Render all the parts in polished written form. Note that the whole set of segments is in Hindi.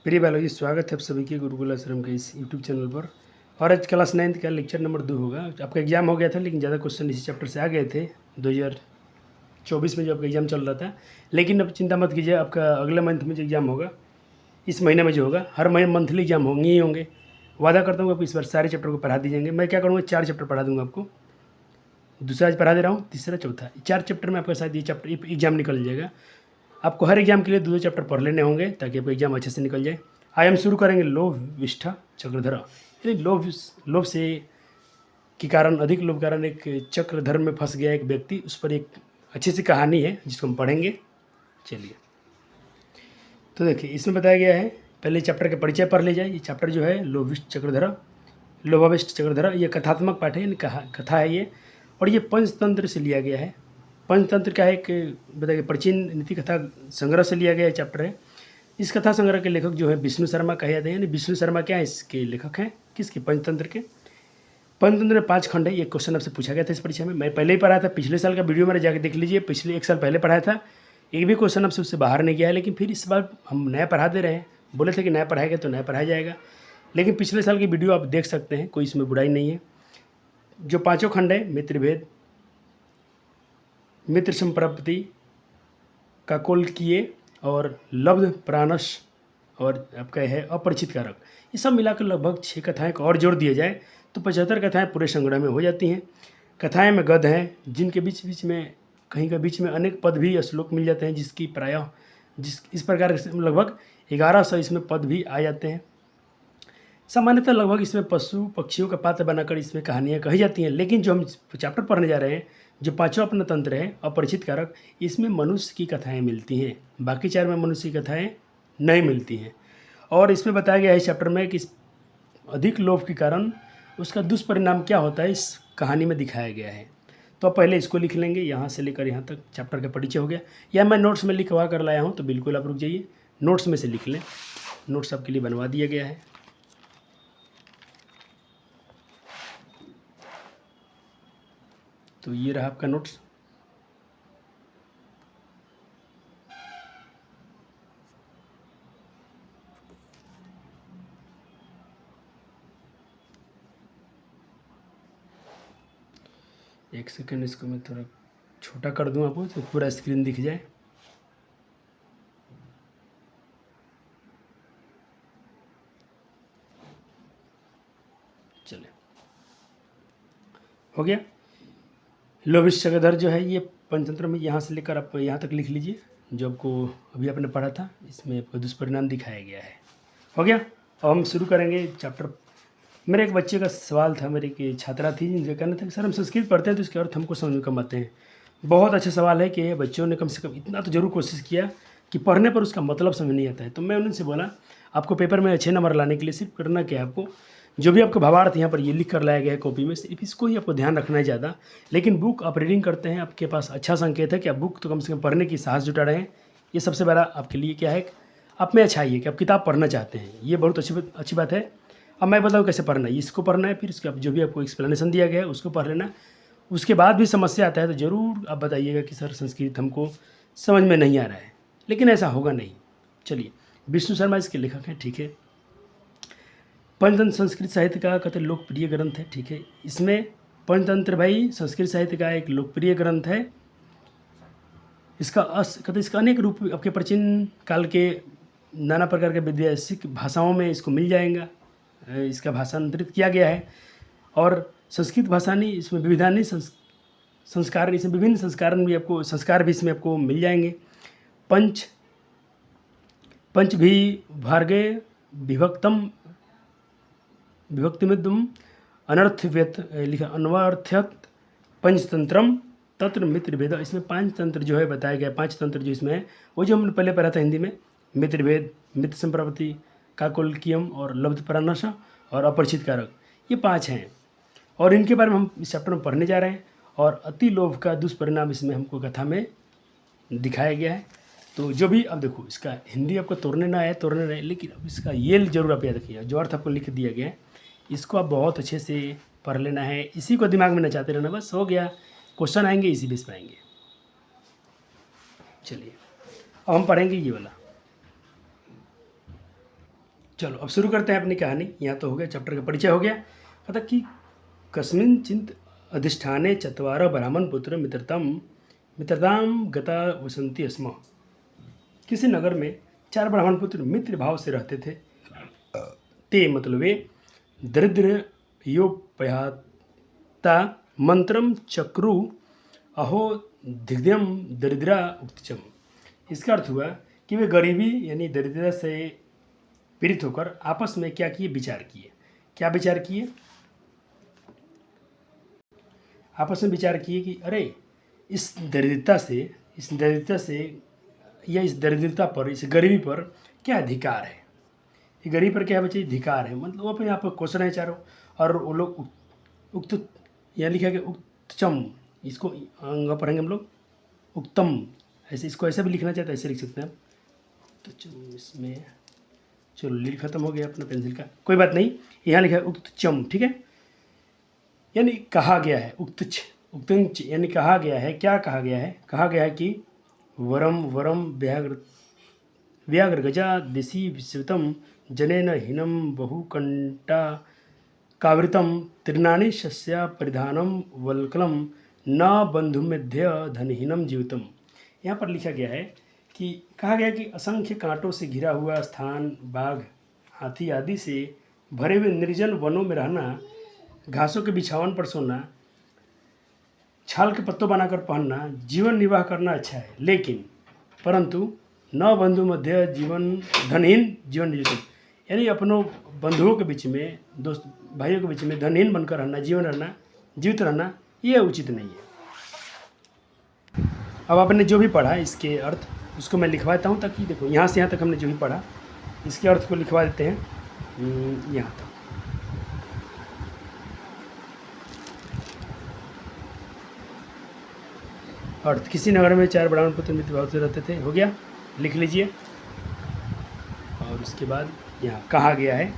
प्रिय बायोलॉजी, स्वागत है आप सभी के गुरुकुल आश्रम के इस यूट्यूब चैनल पर। और आज क्लास 9 का लेक्चर नंबर 2 होगा। आपका एग्जाम हो गया था, लेकिन ज़्यादा क्वेश्चन इसी चैप्टर से आ गए थे 2024 में जो आपका एग्ज़ाम चल रहा था। लेकिन अब चिंता मत कीजिए, आपका अगले मंथ में जो एग्ज़ाम होगा, इस महीने में जो होगा, हर महीने मंथली एग्जाम होंगे ही होंगे। वादा करता हूँ आपको इस बार सारे चैप्टर को पढ़ा दी जाएंगे। मैं क्या करूँगा, 4 चैप्टर पढ़ा दूँगा आपको। दूसरा आज पढ़ा दे रहा हूँ, तीसरा चौथा, 4 चैप्टर में आपका शायद ये चैप्टर एग्जाम निकल जाएगा। आपको हर एग्जाम के लिए 2 चैप्टर पढ़ लेने होंगे ताकि आपका एग्जाम अच्छे से निकल जाए। आज हम शुरू करेंगे लोभ विष्ठा चक्रधरा। यानी लोभ से के कारण, अधिक लोभ के कारण एक चक्रधर में फंस गया एक व्यक्ति। उस पर एक अच्छी सी कहानी है जिसको हम पढ़ेंगे। चलिए, तो देखिए इसमें बताया गया है। पहले चैप्टर के परिचय पढ़ ले जाए। ये चैप्टर जो है लोभाविष्ट चक्रधरा, ये कथात्मक पाठ है, यानी कथा है ये। और ये पंचतंत्र से लिया गया है। पंचतंत्र क्या है, एक बताइए प्राचीन नीति कथा संग्रह से लिया गया चैप्टर है। इस कथा संग्रह के लेखक जो है विष्णु शर्मा कहे जाते हैं। यानी विष्णु शर्मा क्या है, इसके लेखक हैं। किसके? पंचतंत्र के। पंचतंत्र में 5 खंड है। ये क्वेश्चन आपसे पूछा गया था इस परीक्षा में। मैं पहले ही पढ़ाया था, पिछले साल का वीडियो मेरा जाकर देख लीजिए। पिछले 1 साल पहले पढ़ाया था, एक भी क्वेश्चन आपसे उससे बाहर नहीं गया है। लेकिन फिर इस बार हम नया पढ़ा दे रहे हैं। बोले थे कि नया पढ़ाएगा तो नया पढ़ाया जाएगा, लेकिन पिछले साल की वीडियो आप देख सकते हैं, कोई इसमें बुराई नहीं है। जो 5 खंड है, मित्रभेद, मित्र संप्रपत्ति, काकोलकीय और लब्ध प्राणस और आपका है अपरिचित कारक, ये सब मिलाकर लगभग 6 कथाएं को और जोड़ दिया जाए तो 75 कथाएं पूरे संग्रह में हो जाती हैं। कथाएं में गद्य हैं, जिनके बीच में कहीं का बीच में अनेक पद भी श्लोक मिल जाते हैं, जिसकी प्रायः इस प्रकार से लगभग 1100 इसमें पद भी आ जाते हैं। सामान्यतः लगभग इसमें पशु पक्षियों का पात्र बनाकर इसमें कहानियाँ कही जाती हैं। लेकिन जो हम चैप्टर पढ़ने जा रहे हैं, जो 5वां अपना तंत्र है अपरिचित कारक, इसमें मनुष्य की कथाएं मिलती हैं। बाकी 4 में मनुष्य की कथाएं नहीं मिलती हैं। और इसमें बताया गया है इस चैप्टर में कि अधिक लोभ के कारण उसका दुष्परिणाम क्या होता है, इस कहानी में दिखाया गया है। तो आप पहले इसको लिख लेंगे, यहाँ से लेकर यहाँ तक चैप्टर का परिचय हो गया। या मैं नोट्स में लिखवा कर लाया हूँ, तो बिल्कुल आप रुक जाइए, नोट्स में से लिख लें। नोट्स आपके लिए बनवा दिया गया है। तो ये रहा आपका नोट्स। एक सेकंड, इसको मैं थोड़ा छोटा कर दूं आपको तो पूरा स्क्रीन दिख जाए। चले, हो गया। लोभिष्ठ चक्रधर जो है ये पंचतंत्र में, यहाँ से लेकर आप यहाँ तक लिख लीजिए। जो आपको अभी आपने पढ़ा था, इसमें आपको दुष्परिणाम दिखाया गया है। हो गया। अब हम शुरू करेंगे चैप्टर। मेरे एक बच्चे का सवाल था, मेरी एक छात्रा थी, जिनका कहना था कि सर हम संस्कृत पढ़ते हैं तो इसके अर्थ हमको समझ में कम आते हैं। बहुत अच्छा सवाल है कि बच्चों ने कम से कम इतना तो जरूर कोशिश किया कि पढ़ने पर उसका मतलब समझ नहीं आता है। तो मैं उनसे बोला, आपको पेपर में अच्छे नंबर लाने के लिए सिर्फ करना क्या है, आपको जो भी आपका भावार्थ यहाँ पर ये लिख कर लाया गया है कॉपी में, सिर्फ इसको ही आपको ध्यान रखना है ज़्यादा। लेकिन बुक आप रीडिंग करते हैं, आपके पास अच्छा संकेत है कि आप बुक तो कम से कम पढ़ने की साहस जुटा रहे हैं। ये सबसे बड़ा आपके लिए क्या है, आप में अच्छाई है कि आप किताब पढ़ना चाहते हैं। ये बहुत अच्छी बात है। अब मैं बताऊँ कैसे पढ़ना है। इसको पढ़ना है, फिर इसके जो भी आपको एक्सप्लेनेशन दिया गया है उसको पढ़ लेना। उसके बाद भी समस्या आता है तो ज़रूर आप बताइएगा कि सर संस्कृत हमको समझ में नहीं आ रहा है, लेकिन ऐसा होगा नहीं। चलिए, विष्णु शर्मा इसके लेखक हैं, ठीक है। पंचतंत्र संस्कृत साहित्य का कहते लोकप्रिय ग्रंथ है, ठीक है। इसमें पंचतंत्र भाई संस्कृत साहित्य का एक लोकप्रिय ग्रंथ है। इसका कहते इसका अनेक रूप आपके प्राचीन काल के नाना प्रकार के वैदेशिक भाषाओं में इसको मिल जाएगा। इसका भाषांतरित किया गया है। और संस्कृत भाषा नहीं, इसमें विविधानी संस्कार, इसमें विभिन्न संस्कार भी इसमें आपको मिल जाएंगे। पंच भी भार्गे विभक्तिमिदम अनर्थव्यत लिखा अनवर्थ्यत पंचतंत्रम तंत्र मित्रभेद। इसमें 5 तंत्र जो है बताया गया। 5 तंत्र जो इसमें है, वो जो हमने पहले पढ़ा था हिंदी में, मित्रभेद, मित्र संप्रपत्ति, काकोलकीयम और लब्ध प्राणस और अपरिचित कारक, ये 5 हैं। और इनके बारे में हम इस चैप्टर में पढ़ने जा रहे हैं। और अति लोभ का दुष्परिणाम इसमें हमको कथा में दिखाया गया है। तो जो भी, अब देखो इसका हिंदी आपको तोड़ने ना आए, लेकिन अब इसका ये जरूर आप याद रखिएगा, जो अर्थ आपको लिख दिया गया है इसको आप बहुत अच्छे से पढ़ लेना है। इसी को दिमाग में नचाते रहना, बस हो गया। क्वेश्चन आएंगे इसी बेस पर आएंगे। चलिए, अब हम पढ़ेंगे ये वाला। चलो अब शुरू करते हैं अपनी कहानी। यहाँ तो हो गया, चैप्टर का परिचय हो गया। कथा कि कस्मिन् चिंत अधिष्ठाने चत्वारः ब्राह्मणपुत्र मित्रताम गता वसंती स्म। किसी नगर में 4 ब्राह्मण पुत्र मित्र भाव से रहते थे। ते मतलब वे दरिद्र योपयाता मंत्रम चक्रु अहो दिग्ध्यम दरिद्रा उक्तचम। इसका अर्थ हुआ कि वे गरीबी यानी दरिद्रता से पीड़ित होकर आपस में क्या किए, विचार किए। क्या विचार किए? आपस में विचार किए कि अरे इस दरिद्रता से या इस दरिद्रता पर, इस गरीबी पर क्या अधिकार है। ये गरीबी पर क्या बच्चे अधिकार है, मतलब वो अपने आप को कोस रहे हैं चारों। और वो लोग उक्त यहाँ लिखा गया उक्तचम, इसको अंग पढ़ेंगे हम लोग उक्तम, ऐसे इसको ऐसा भी लिखना चाहते हैं, ऐसे लिख सकते हैं आप। तो इसमें चलो लीड खत्म हो गया अपना पेंसिल का, कोई बात नहीं। यहाँ लिखा है उक्तचम, ठीक है, यानी कहा गया है। उक्तंच यानी कहा गया है। क्या कहा गया है? कहा गया है कि वरम वरम व्याघ्र गजा दिशि विश्रुतम जनेन हीनम बहुकंटा कावृतम तीर्णानि शस्या परिधानम वल्कलम न बंधुमेध्य धनहीनम जीवितम। यहाँ पर लिखा गया है कि कहा गया कि असंख्य कांटों से घिरा हुआ स्थान, बाघ, हाथी आदि से भरे हुए निर्जन वनों में रहना, घासों के बिछावन पर सोना, छाल के पत्तों बनाकर पहनना, जीवन निर्वाह करना अच्छा है, लेकिन परंतु न बंधु मध्य धनहीन जीवन जीवित, यानी अपनों बंधुओं के बीच में, दोस्त भाइयों के बीच में धनहीन बनकर रहना, जीवित रहना, ये उचित नहीं है। अब आपने जो भी पढ़ा इसके अर्थ उसको मैं लिखवाता हूँ, ताकि देखो यहाँ से यहाँ तक हमने जो भी पढ़ा इसके अर्थ को लिखवा देते हैं यहाँ तक। अर्थ, किसी नगर में 4 ब्राह्मण पुत्र मित्र भाव से रहते थे, हो गया, लिख लीजिए। और उसके बाद यहाँ कहा गया है,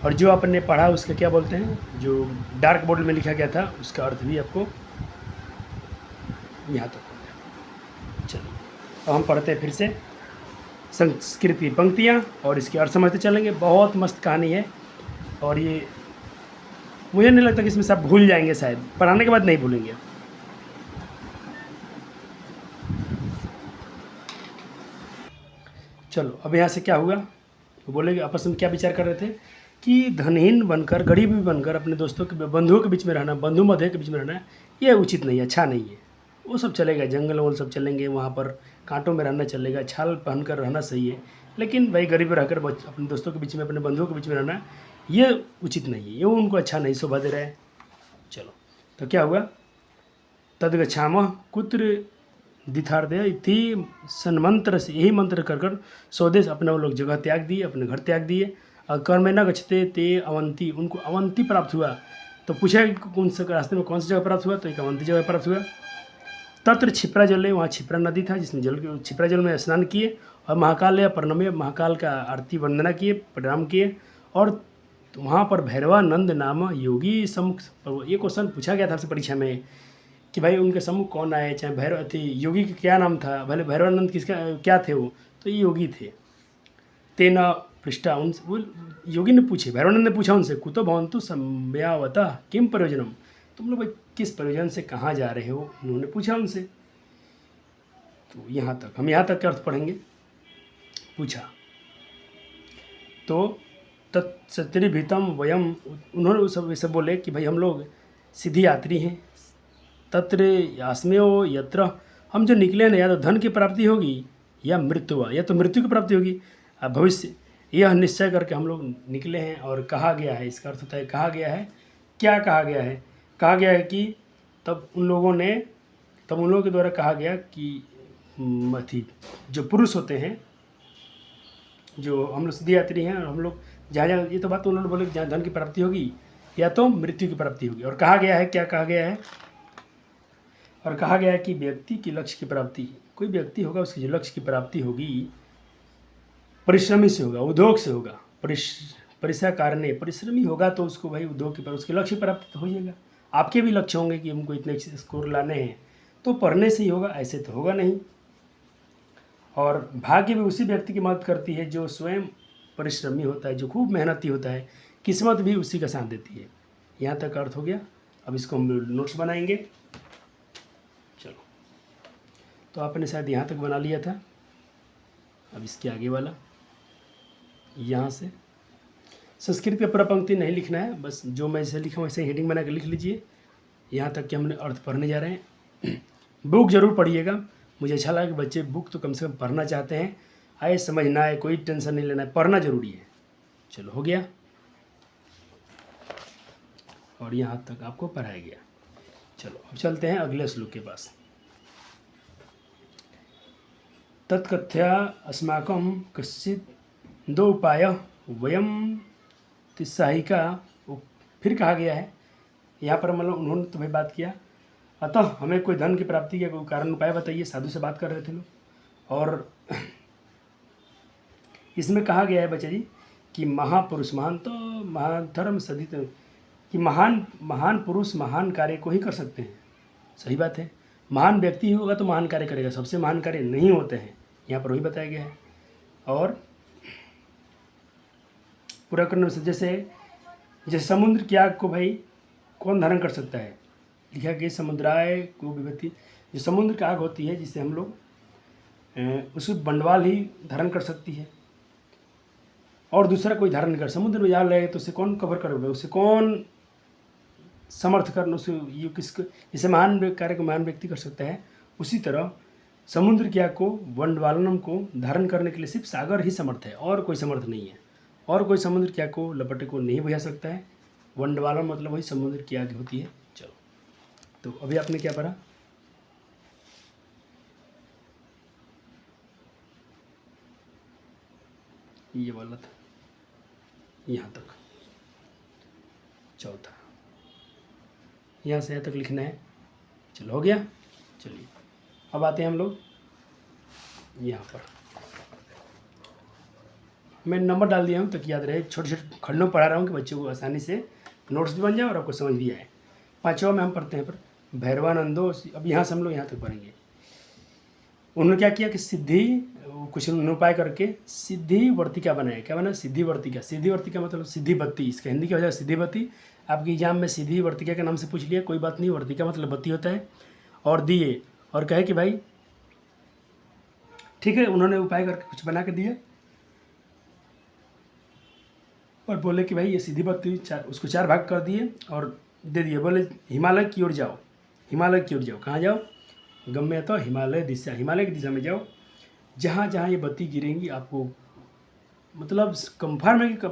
और जो आपने पढ़ा उसका क्या बोलते हैं, जो डार्क बोर्ड में लिखा गया था उसका अर्थ भी आपको यहाँ तक हो गया। चलिए अब हम पढ़ते हैं फिर से संस्कृत की पंक्तियाँ और इसके अर्थ समझते चलेंगे। बहुत मस्त कहानी है, और ये मुझे नहीं लगता कि इसमें सब भूल जाएंगे, शायद पढ़ाने के बाद नहीं भूलेंगे। चलो अब यहाँ से क्या हुआ, तो बोलेंगे आपस में क्या विचार कर रहे थे कि धनहीन बनकर, गरीब बनकर अपने दोस्तों के, बंधुओं के बीच में रहना, बंधु मध्य के बीच में रहना, ये उचित नहीं है, अच्छा नहीं है। वो सब चलेगा, जंगल वंगल सब चलेंगे, वहाँ पर कांटों में रहना चलेगा, छाल पहन कर रहना सही है, लेकिन भाई गरीब रहकर अपने दोस्तों के बीच में, अपने बंधुओं के बीच में रहना, ये उचित नहीं है, ये उनको अच्छा नहीं शोभा दे रहा है। चलो तो क्या हुआ, तदगच्छामः कुत्र दिथार्दय इति सन्मंत्र से, यही मंत्र कर कर स्वदेश, अपना वो लोग जगह त्याग दिए, अपने घर त्याग दिए। और कर्म न गच्छते ते अवंती, उनको अवंती प्राप्त हुआ। तो पूछा कि कौन से रास्ते में कौन सी जगह प्राप्त हुआ, तो एक अवंती जगह प्राप्त हुआ। तत्र क्षिप्रा जल है, वहाँ क्षिप्रा नदी था जिसमें क्षिप्रा जल में स्नान किए, और महाकाल या प्रणम्य, महाकाल का आरती वंदना किए, प्रणाम किए। और वहाँ पर भैरवानंद नाम योगी सम्मुख, ये क्वेश्चन पूछा गया था आपसे परीक्षा में कि भाई उनके सम्मुख कौन आए, चाहे भैरव थी, योगी का क्या नाम था, भले भैरवानंद किसका क्या थे वो, तो ये योगी थे। तेना पृष्ठा, उनसे वो योगी ने पूछे, भैरवानंद ने पूछा उनसे, कुतो भवन्तु सम्यावता किम प्रयोजनम, तुम लोग भाई किस प्रयोजन से कहाँ जा रहे हो, उन्होंने पूछा उनसे। तो यहाँ तक हम यहाँ तक के अर्थ पढ़ेंगे। पूछा तो तत्सत्रिभीतम वयम, उन्होंने सब बोले कि भाई हम लोग सीधी यात्री हैं। तत्र यास्मेयो यत्र, हम जो निकले ना, या तो धन की प्राप्ति होगी या मृत्यु, या तो मृत्यु की प्राप्ति होगी भविष्य, यह निश्चय करके हम लोग निकले हैं। और कहा गया है, इसका अर्थ होता है कहा गया है, क्या कहा गया है, कहा गया है कि तब उन लोगों के द्वारा कहा गया कि मथी जो पुरुष होते हैं, जो हम लोग सीधी यात्री हैं, और हम लोग जहाँ जहाँ, ये तो बात तो उन्होंने बोले जहाँ धन की प्राप्ति होगी या तो मृत्यु की प्राप्ति होगी। और कहा गया है, क्या कहा गया है, और कहा गया है कि व्यक्ति की लक्ष्य की प्राप्ति, कोई व्यक्ति होगा उसकी जो लक्ष्य की प्राप्ति होगी परिश्रमी से होगा, उद्योग से होगा। परिश्रम कारणे, परिश्रमी होगा तो उसको भाई उद्योग की, पर उसके लक्ष्य प्राप्त हो जाएगा। आपके भी लक्ष्य होंगे कि हमको इतने स्कोर लाने हैं, तो पढ़ने से ही होगा, ऐसे तो होगा नहीं। और भाग्य भी उसी व्यक्ति की मदद करती है जो स्वयं परिश्रमी होता है, जो खूब मेहनती होता है, किस्मत भी उसी का साथ देती है। यहाँ तक अर्थ हो गया। अब इसको हम नोट्स बनाएंगे। चलो, तो आपने शायद यहाँ तक बना लिया था। अब इसके आगे वाला यहाँ से संस्कृत पे पूरा पंक्ति नहीं लिखना है, बस जो मैं इसे लिखा हूँ वैसे हेडिंग बना के लिख लीजिए। यहाँ तक कि हमने अर्थ पढ़ने जा रहे हैं। बुक ज़रूर पढ़िएगा। मुझे अच्छा लगा कि बच्चे बुक तो कम से कम पढ़ना चाहते हैं। आए समझ ना आए कोई टेंशन नहीं लेना है, पढ़ना ज़रूरी है। चलो हो गया, और यहाँ तक आपको पढ़ाया गया। चलो अब चलते हैं अगले श्लोक के पास। तत्कथ्या अस्माकं कश्चित् दो उपाय वयम तिस्साहिका। फिर कहा गया है यहाँ पर, मतलब उन्होंने तो भाई बात किया, अतः हमें कोई धन की प्राप्ति का कोई कारण उपाय बताइए। साधु से बात कर रहे थे लोग। और इसमें कहा गया है बच्चा जी कि महापुरुष, महान तो महान धर्म सदित, कि महान पुरुष महान कार्य को ही कर सकते हैं। सही बात है, महान व्यक्ति होगा तो महान कार्य करेगा, सबसे महान कार्य नहीं होते हैं, यहाँ पर वही बताया गया है। और पूरा करने से जैसे समुद्र की आग को भाई कौन धारण कर सकता है, लिखा कि समुद्राय को विभूति, जो समुद्र की आग होती है जिसे हम लोग उसे बंडवाल ही धारण कर सकती है, और दूसरा कोई धारण नहीं कर। समुद्र में जा रहे तो उसे कौन कवर करोगे, उसे कौन समर्थ करना, उसे ये किसको, जैसे महान कार्य को महान व्यक्ति कर सकता है, उसी तरह समुद्र की आग को वंडवालनम को धारण करने के लिए सिर्फ सागर ही समर्थ है, और कोई समर्थ नहीं है। और कोई समुद्र की आग को लपटे को नहीं बुझा सकता है। वंडवालम मतलब वही समुद्र की आग होती है। चलो, तो अभी आपने क्या पढ़ा, ये वाला था यहाँ तक, चौथा यहाँ से यहाँ तक लिखना है। चलो हो गया। चलिए अब आते हैं हम लोग यहाँ पर। मैं नंबर डाल दिया हूँ ताकि याद रहे, छोटे छोटे खंडों में पढ़ा रहा हूँ कि बच्चों को आसानी से नोट्स भी बन जाए और आपको समझ भी आए। पाँचवा में हम पढ़ते हैं पर भैरवानंदो। अब यहाँ से हम लोग यहाँ तक पढ़ेंगे। उन्होंने क्या किया कि सिद्धि, कुछ उपाय करके सिद्धि वर्तिका बनाया। क्या बना, सिद्धि वर्तिका। सिद्धि वर्तिका मतलब सिद्धि बत्ती, इसका हिंदी क्या हो जाएगा, सिद्धि बत्ती। आपके एग्जाम में सिद्धि वर्तिका के नाम से पूछ लिया, कोई बात नहीं, वर्तिका मतलब बत्ती होता है। और दिए, और कहे कि भाई ठीक है, उन्होंने उपाय करके कुछ बना के दिया और बोले कि भाई ये सीधी बत्ती उसको 4 भाग कर दिए और दे दिए। बोले हिमालय की ओर जाओ, हिमालय की ओर जाओ। कहाँ जाओ, गम्य तो हिमालय दिशा, हिमालय की दिशा में जाओ। जहाँ जहाँ ये बत्ती गिरेंगी आपको मतलब कंफर्म है कि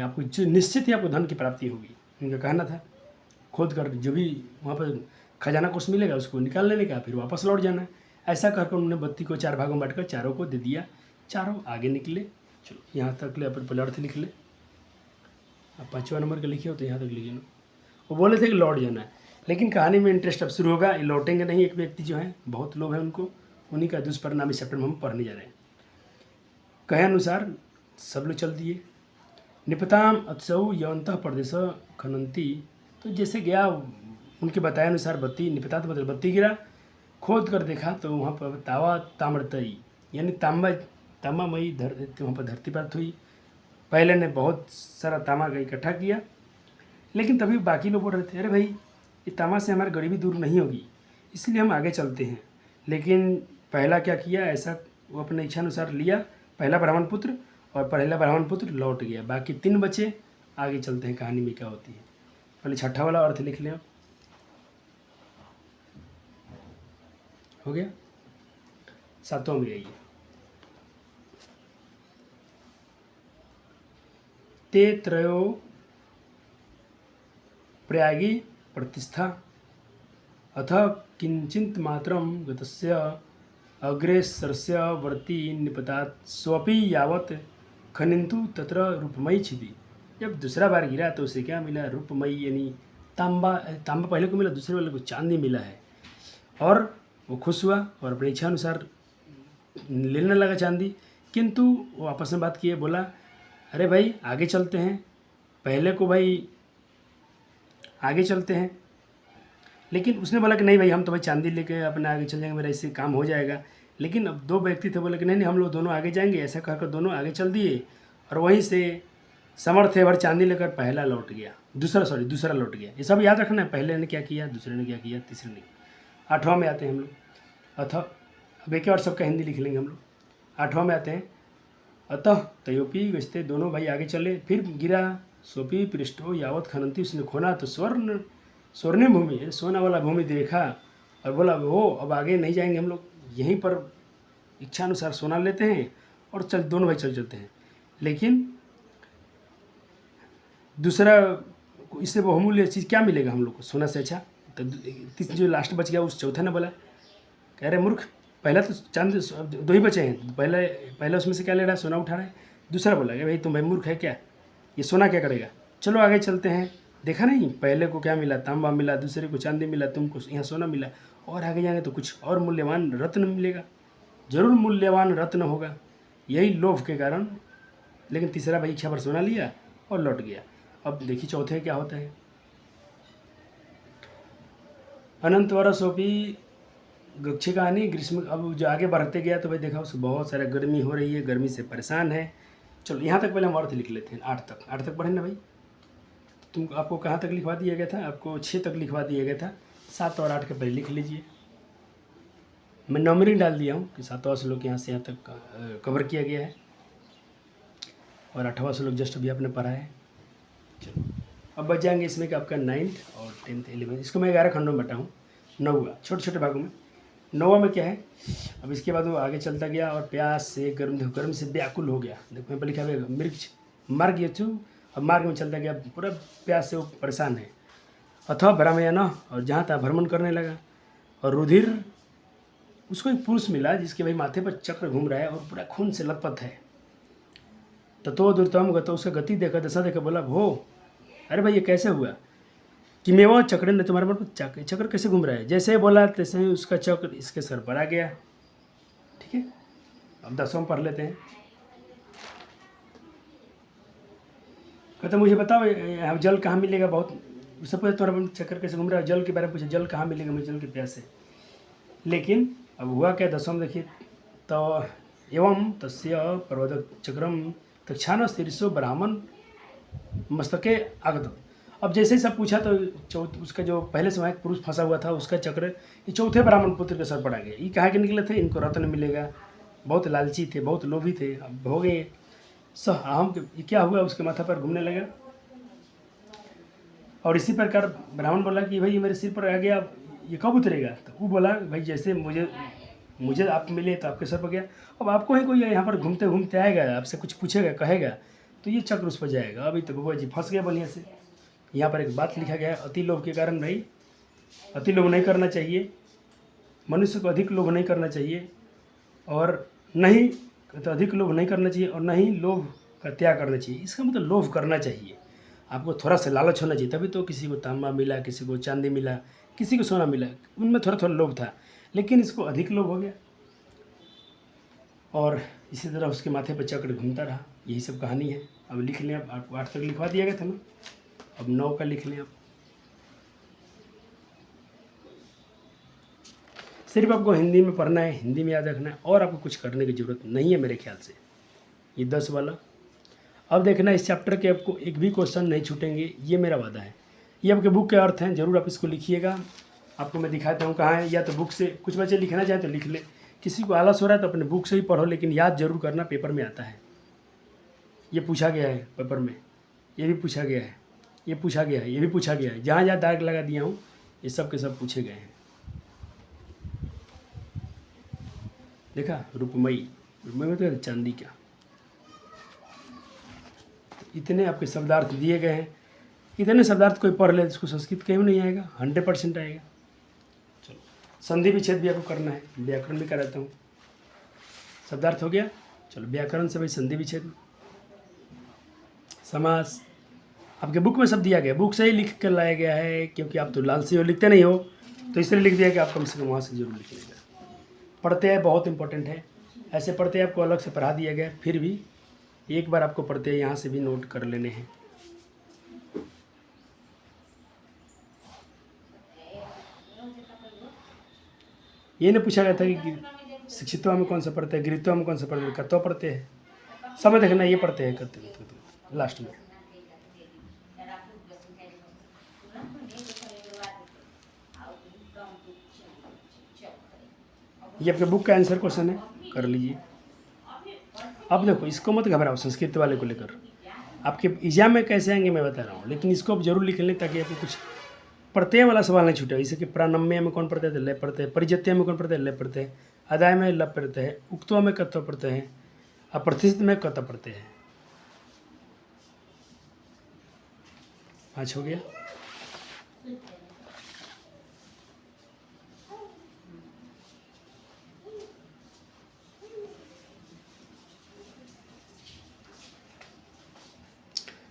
आपको जो निश्चित ही आपको धन की प्राप्ति होगी। उनका कहना था खोद कर जो भी वहाँ पर खजाना कुछ मिलेगा उसको निकाल लेने का, फिर वापस लौट जाना है। ऐसा करके उन्होंने बत्ती को 4 भागों में बांटकर चारों को दे दिया, चारों आगे निकले। चलो यहाँ तक ले, अपन पहले अर्थ लिख ले। अब 5वां नंबर का लिखे हो तो यहाँ तक लिखे ना। वो बोले थे कि लौट जाना है, लेकिन कहानी में इंटरेस्ट अब शुरू होगा। ये लौटेंगे नहीं। एक व्यक्ति जो है बहुत लोग हैं उनको, उन्हीं का दुष्परिणाम इस चैप्टर में हम पढ़ने जा रहे हैं। कहे अनुसार सब लोग चल दिए। निपताम अत्सव यवंत प्रदेश खनंती। तो जैसे गया उनके बताए अनुसार बत्ती, निपता तो मतलब बत्ती गिरा, खोद कर देखा तो वहाँ पर तावा ताम्रतई यानी तांबामयी वहाँ पर धरती प्राप्त हुई। पहले ने बहुत सारा तांबा का इकट्ठा किया, लेकिन तभी बाकी लोग बोल रहे थे अरे भाई ये तांबा से हमारी गरीबी दूर नहीं होगी, इसलिए हम आगे चलते हैं। लेकिन पहला क्या किया, ऐसा वो अपने इच्छानुसार लिया, पहला ब्राह्मण पुत्र, और पहला ब्राह्मण पुत्र लौट गया, बाकी 3 बचे। आगे चलते हैं कहानी में क्या होती है। पहले छठा वाला अर्थ लिख लें। हो गया। 7वां में आइए। ते त्रयो प्रयागी प्रतिष्ठा अथ किंचित मात्रम गतस्य अग्रेसरस्य वर्ती निपतात स्वपि यावत खनिंतु तत्र रूपमयी छिदी। जब दूसरा बार गिरा तो उसे क्या मिला, रूपमयी यानी तांबा पहले को मिला, दूसरे वाले को चांदी मिला है। और वो खुश हुआ और अपनी इच्छा अनुसार लेने लगा चांदी। किंतु वो आपस में बात किए, बोला अरे भाई आगे चलते हैं, पहले को भाई आगे चलते हैं। लेकिन उसने बोला कि नहीं भाई हम तो भाई चांदी लेके अपने आगे चल जाएंगे, मेरा इससे काम हो जाएगा। लेकिन अब दो व्यक्ति थे, बोले कि नहीं नहीं हम लोग दोनों आगे जाएंगे, ऐसा कहकर दोनों आगे चल दिए। और वहीं से समर्थ भर चांदी लेकर पहला लौट गया, दूसरा लौट गया। ये सब याद रखना है, पहले ने क्या किया, दूसरे ने क्या किया, तीसरे ने। 8वां में आते हैं हम लोग, अतः अब एक और सबका हिंदी लिख लेंगे हम लोग। 8वां में आते हैं, अतः तयोपी गस्ते, दोनों भाई आगे चले, फिर गिरा सोपी पृष्ठो यावत खनंती, उसने खोना तो स्वर्णिम भूमि, सोना वाला भूमि देखा और बोला वो अब आगे नहीं जाएंगे हम लोग, यहीं पर इच्छानुसार सोना लेते हैं और चल दोनों भाई चल चलते हैं। लेकिन दूसरा इससे बहुमूल्य चीज़ क्या मिलेगा हम लोग को, सोना से अच्छा। तो जो लास्ट बच गया उस चौथा ने बोला, कह रहे मूर्ख, पहला तो चांद दो ही बचे हैं, पहले उसमें से क्या ले रहा है, सोना उठा रहा है। दूसरा बोला कि भाई तुम भाई मूर्ख है क्या, ये सोना क्या करेगा, चलो आगे चलते हैं। देखा नहीं, पहले को क्या मिला, तांबा मिला, दूसरे को चांदी मिला, तुमको यहाँ सोना मिला, और आगे जाएंगे तो कुछ और मूल्यवान रत्न मिलेगा, जरूर मूल्यवान रत्न होगा, यही लोभ के कारण। लेकिन तीसरा भाई इच्छा पर सोना लिया और लौट गया। अब देखिए चौथे क्या होता है, अनंत वर्षोपी गच्छे कहानी ग्रीष्म। अब जो आगे बढ़ते गया तो भाई देखा उसको बहुत सारा गर्मी हो रही है, गर्मी से परेशान है। चलो यहाँ तक पहले हम अर्थ लिख लेते हैं, 8 तक पढ़े ना भाई। आपको कहाँ तक लिखवा दिया गया था, आपको 6 तक लिखवा दिया गया था, 7 और 8 के पहले लिख लीजिए। मैं नंबरिंग डाल दिया हूँ कि 7वां श्लोक यहाँ से यहाँ तक कवर किया गया है और 8वां श्लोक जस्ट अभी आपने पढ़ा है। चलो अब बच जाएंगे इसमें कि आपका 9th और 10th 11th, इसको मैं 11 खंडों में बटा हूँ, 9 छोटे छोटे भागों में। 9वां में क्या है, अब इसके बाद वो आगे चलता गया और प्यास से गर्म से व्याकुल हो गया। देखो यहाँ पर लिखा हुआ मृक्ष मार्ग ये थू, अब मार्ग में चलता गया, पूरा प्यास से वो परेशान है। अथवा भ्रमयन, और जहाँ तहाँ भ्रमण करने लगा। और रुधिर, उसको एक पुरुष मिला जिसके भाई माथे पर चक्र घूम रहा है और पूरा खून से लथपथ है। ततो दुर्तम गतो, उसका गति देखा, दशा देखा, बोला भो अरे भाई ये कैसे हुआ कि मैं वो चक्र ने तुम्हारे पर चक्र कैसे घूम रहा है। जैसे ही बोला तैसे ही उसका चक्र इसके सर पर आ गया। ठीक है, अब 10वां पढ़ लेते हैं। कहते मुझे बताओ यहाँ जल कहाँ मिलेगा, बहुत उससे पूछा तुम्हारा पर चक्कर कैसे घूम रहा है, जल के बारे में पूछा, जल कहाँ मिलेगा, मुझे जल के प्यास है। लेकिन अब हुआ क्या, 10वां देखिए, तो एवं तस्य पर्वत चक्रम तक्षान स्थिरसो ब्राह्मण मस्तके आगत। अब जैसे ही सब पूछा तो उसका जो पहले से वहाँ एक पुरुष फंसा हुआ था, उसका चक्र ये चौथे ब्राह्मण पुत्र के सर पड़ा गया। ये कहाँ के निकले थे, इनको रत्न मिलेगा, बहुत लालची थे, बहुत लोभी थे। अब हो गए हम क्या हुआ, उसके माथा पर घूमने लगा। और इसी प्रकार ब्राह्मण बोला कि भाई ये मेरे सिर पर आ गया, ये कब उतरेगा। तो वो बोला भाई जैसे मुझे आप मिले तो आपके सर पर गया, अब आपको ही कोई यहाँ पर घूमते घूमते आएगा, आपसे कुछ पूछेगा कहेगा तो ये चक्र उस पर जाएगा। अभी तो बबुआ जी फंस गया बढ़िया से। यहाँ पर एक बात लिखा गया है, अति लोभ के कारण भाई, अति लोभ नहीं करना चाहिए, मनुष्य को अधिक लोभ नहीं करना चाहिए, और नहीं तो अधिक लोभ नहीं करना चाहिए, और नहीं लोभ का त्याग करना चाहिए। इसका मतलब लोभ करना चाहिए, आपको थोड़ा सा लालच होना चाहिए, तभी तो किसी को तांबा मिला, किसी को चांदी मिला, किसी को सोना मिला, उनमें थोड़ा थोड़ा लोभ था। लेकिन इसको अधिक लोभ हो गया और इसी तरह उसके माथे पर चक्र घूमता रहा। यही सब कहानी है। अब लिख लें, अब आपको 8 तक लिखवा दिया गया था ना, अब 9 का लिख लें आप। सिर्फ आपको हिंदी में पढ़ना है, हिंदी में याद रखना है, और आपको कुछ करने की ज़रूरत नहीं है मेरे ख्याल से। ये 10 वाला अब देखना, इस चैप्टर के आपको एक भी क्वेश्चन नहीं छूटेंगे, ये मेरा वादा है। ये आपके बुक के अर्थ हैं, ज़रूर आप इसको लिखिएगा। आपको मैं दिखाता हूँ कहाँ है, या तो बुक से कुछ बच्चे लिखना चाहें तो लिख ले, किसी को आलस हो रहा है तो अपने बुक से ही पढ़ो, लेकिन याद जरूर करना, पेपर में आता है। ये पूछा गया है पेपर में, ये भी पूछा गया है, ये पूछा गया है, ये भी पूछा गया है, जहाँ जहाँ दाग लगा दिया हूँ ये सब के सब पूछे गए हैं। देखा, रुपमयी में तो चांदी का, इतने आपके शब्दार्थ दिए गए हैं। इतने शब्दार्थ कोई पढ़ ले इसको संस्कृत कहीं नहीं आएगा, 100% आएगा। चलो, संधि विच्छेद भी आपको करना है, व्याकरण भी कराता हूँ। शब्दार्थ हो गया, चलो व्याकरण से भाई संधि विच्छेद, समास आपके बुक में सब दिया गया, बुक से ही लिख कर लाया गया है, क्योंकि आप तो लालची हो, लिखते नहीं हो, तो इसलिए लिख दिया कि आप कम से कम वहाँ से जरूर लिखिएगा। पढ़ते हैं, बहुत इंपॉर्टेंट है। ऐसे पढ़ते हैं आपको अलग से पढ़ा दिया गया, फिर भी एक बार आपको पढ़ते हैं, यहाँ से भी नोट कर लेने हैं। ये नहीं पूछा गया था कि शिक्षित्व में कौन सा पढ़ते हैं, गृहत्व में कौन सा पढ़ते हैं, कर्तव्य पढ़ते हैं, समय देखना ये पढ़ते हैं करते लास्ट में। ये आपके बुक का आंसर क्वेश्चन है, कर लीजिए। अब देखो इसको मत घबराओ, संस्कृत वाले को लेकर आपके एग्जाम में कैसे आएंगे मैं बता रहा हूँ, लेकिन इसको आप जरूर लिख लें ताकि आपको कुछ प्रत्यय वाला सवाल नहीं छूटे। जैसे कि प्राणम्य में कौन पढ़ते हैं, लय पढ़ते हैं, परिजत्य में कौन पढ़ते हैं, लय पढ़ते हैं, अदाय में लय पढ़ते हैं, उक्तवा में कर्तव्य पढ़ते हैं, अप्रतिष्ठित में कर्तव्य पढ़ते हैं। 5 हो गया।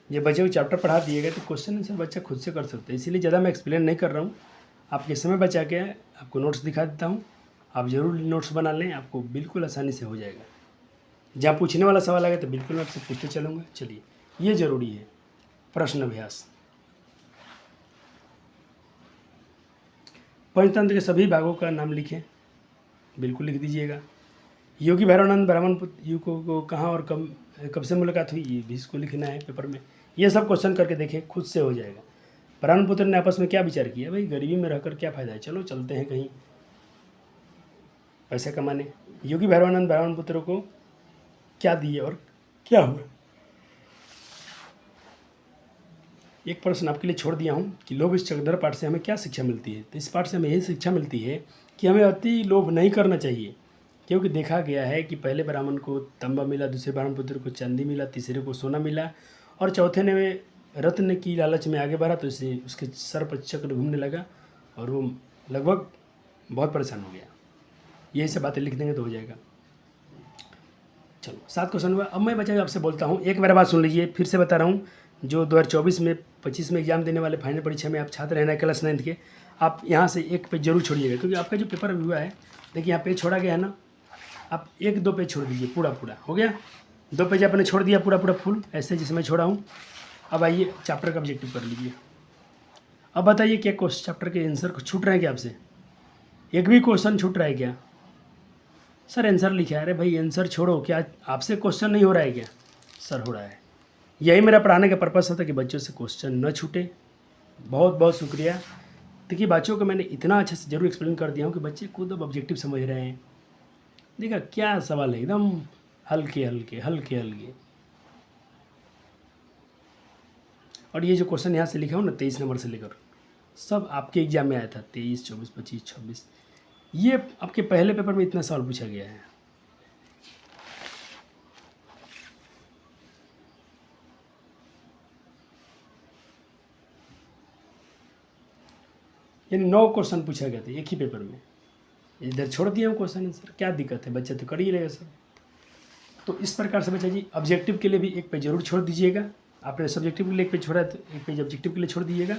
ये बच्चे को चैप्टर पढ़ा दिएगा तो क्वेश्चन आंसर बच्चा खुद से कर सकता है, इसीलिए ज़्यादा मैं एक्सप्लेन नहीं कर रहा हूँ। आपके समय बचा के आपको नोट्स दिखा देता हूँ, आप ज़रूर नोट्स बना लें, आपको बिल्कुल आसानी से हो जाएगा। जहाँ पूछने वाला सवाल आएगा तो बिल्कुल मैं आपसे पूछते चलूँगा। चलिए ये ज़रूरी है, प्रश्न अभ्यास। पंचतंत्र के सभी भागों का नाम लिखें, बिल्कुल लिख दीजिएगा। योगी भैरवानंद ब्राह्मण पुत्र को कहाँ और कब से मुलाकात हुई, ये भी इसको लिखना है पेपर में। ये सब क्वेश्चन करके देखें, खुद से हो जाएगा। ब्राह्मण पुत्र ने आपस में क्या विचार किया, भाई गरीबी में रहकर क्या फ़ायदा है, चलो चलते हैं कहीं पैसे कमाने। योगी भैरवानंद ब्राह्मण पुत्र को क्या दिए और क्या हुआ। एक प्रश्न आपके लिए छोड़ दिया हूँ कि लोभ इस चकदर पाठ से हमें क्या शिक्षा मिलती है। तो इस पाठ से हमें यही शिक्षा मिलती है कि हमें अति लोभ नहीं करना चाहिए, क्योंकि देखा गया है कि पहले ब्राह्मण को तांबा मिला, दूसरे ब्राह्मण पुत्र को चांदी मिला, तीसरे को सोना मिला और चौथे ने रत्न की लालच में आगे बढ़ा तो इसे उसके सर पर चक्र घूमने लगा और वो लगभग बहुत परेशान हो गया। यही सब बातें लिख देंगे तो हो जाएगा। चलो 7 क्वेश्चन हुआ। अब मैं बच्चा आपसे बोलता हूँ, एक मेरा बात सुन लीजिए, फिर से बता रहा हूँ। जो 2024 में 25 में एग्जाम देने वाले फाइनल परीक्षा में आप छात्र रहना क्लास 9 के, आप यहाँ से एक पेज जरूर छोड़िएगा, क्योंकि आपका जो पेपर हुआ है देखिए यहाँ पेज छोड़ा गया है ना, आप 1-2 पेज छोड़ दीजिए। पूरा हो गया, 2 पेज आपने छोड़ दिया पूरा फुल, ऐसे जिसमें छोड़ा हूँ। अब आइए चैप्टर का ऑब्जेक्टिव कर लीजिए। अब बताइए क्या क्वेश्चन चैप्टर के आंसर को छूट रहे हैं क्या आपसे, एक भी क्वेश्चन छूट रहा है क्या। सर आंसर लिखा है, अरे भाई आंसर छोड़ो, क्या आपसे क्वेश्चन नहीं हो रहा है क्या। सर हो रहा है। यही मेरा पढ़ाने का पर्पस था कि बच्चों से क्वेश्चन न छूटे। बहुत बहुत शुक्रिया। देखिए बच्चों को मैंने इतना अच्छे से जरूर एक्सप्लेन कर दिया हूँ कि बच्चे खुद अब ऑब्जेक्टिव समझ रहे हैं। देखा क्या सवाल है, एकदम हल्के हल्के। और ये जो क्वेश्चन यहाँ से लिखा हूँ ना 23 नंबर से लेकर, सब आपके एग्जाम में आया था, 23, 24, 25, 26। ये आपके पहले पेपर में इतना सवाल पूछा गया है। यानी 9 क्वेश्चन पूछा गया था एक ही पेपर में। इधर छोड़ दिया हूँ क्वेश्चन आंसर, क्या दिक्कत है, बच्चा तो कर ही लेगा सर। तो इस प्रकार से बच्चा जी ऑब्जेक्टिव के लिए भी एक पेज जरूर छोड़ दीजिएगा। आपने सब्जेक्टिव के लिए एक पेज छोड़ा है तो एक पेज ऑब्जेक्टिव के लिए छोड़ दीजिएगा।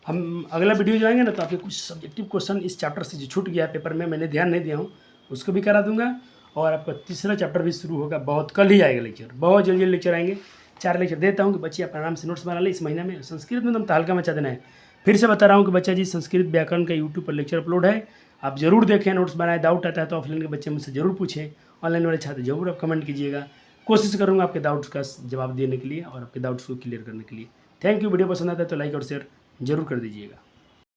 हम अगला वीडियो जो आएंगे ना तो आपके कुछ सब्जेक्टिव क्वेश्चन इस चैप्टर से जो छूट गया है पेपर में, मैंने ध्यान नहीं दिया हूँ, उसको भी करा दूंगा। और आपका तीसरा चैप्टर भी शुरू होगा, बहुत कल ही आएगा लेक्चर, बहुत जल्दी लेक्चर आएंगे। 4 लेक्चर देता हूँ कि बच्चे अपना आराम से नोट्स बना लें इस महीने में। संस्कृत में एकदम तहलका मचा देना है। फिर से बता रहा हूँ कि बच्चा जी संस्कृत व्याकरण का यूट्यूब पर लेक्चर अपलोड है, आप जरूर देखें, नोट्स बनाए। डाउट आता है तो ऑफलाइन के बच्चे मुझसे जरूर पूछें, ऑनलाइन वाले छात्र जरूर आप कमेंट कीजिएगा। कोशिश करूँगा आपके डाउट्स का जवाब देने के लिए और आपके डाउट्स को क्लियर करने के लिए। Thank you. वीडियो पसंद आता है तो लाइक और शेयर जरूर कर दीजिएगा।